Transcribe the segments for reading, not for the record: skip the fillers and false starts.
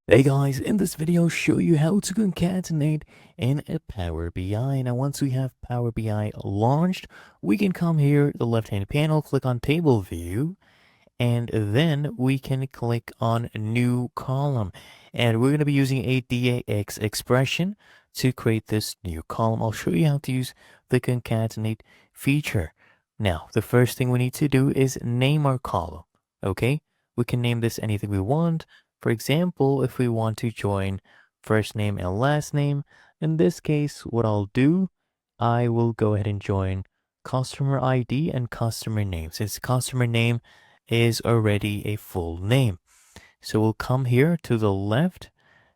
Hey guys, in this video, I'll show you how to concatenate in a Power BI. Now, once we have Power BI launched, we can come here, the left-hand panel, click on Table View, and then we can click on New Column. And we're going to be using a DAX expression to create this new column. I'll show you how to use the concatenate feature. Now, the first thing we need to do is name our column, okay? We can name this anything we want. For example, if we want to join first name and last name, in this case, what I'll do, I will go ahead and join customer ID and customer name, since customer name is already a full name. So we'll come here to the left.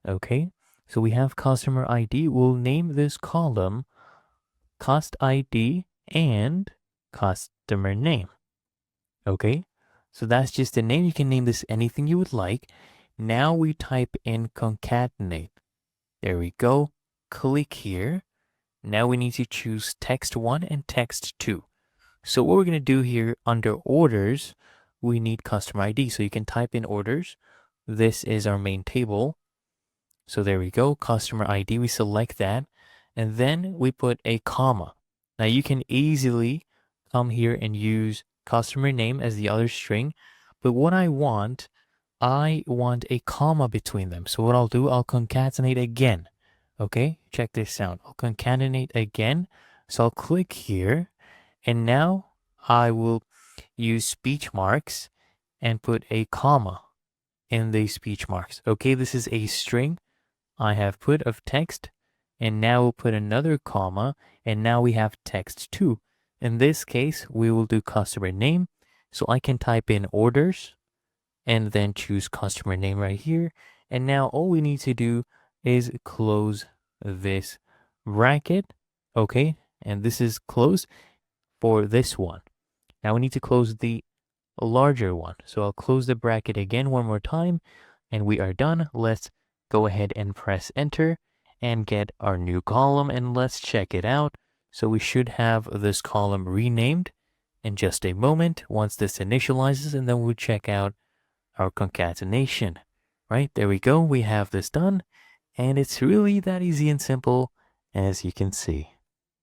Okay, so we have customer ID. We'll name this column cost ID and customer name. Okay, so that's just a name. You can name this anything you would like. Now we type in concatenate. There we go. Click here. Now we need to choose text 1 and text 2. So what we're going to do here under orders, we need customer ID. So you can type in orders. This is our main table. So there we go. Customer ID. We select that. And then we put a comma. Now you can easily come here and use customer name as the other string. But what I want a comma between them. So what I'll do, I'll concatenate again. Okay, check this out. I'll concatenate again. So I'll click here. And now I will use speech marks and put a comma in the speech marks. Okay, this is a string I have put of text. And now we'll put another comma. And now we have text 2. In this case, we will do customer name. So I can type in orders and then choose customer name right here. And now all we need to do is close this bracket. Okay, and this is closed for this one. Now we need to close the larger one. So I'll close the bracket again one more time and we are done. Let's go ahead and press enter and get our new column and let's check it out. So we should have this column renamed in just a moment once this initializes, and then we'll check out our concatenation. Right, there we go. We have this done and it's really that easy and simple as you can see.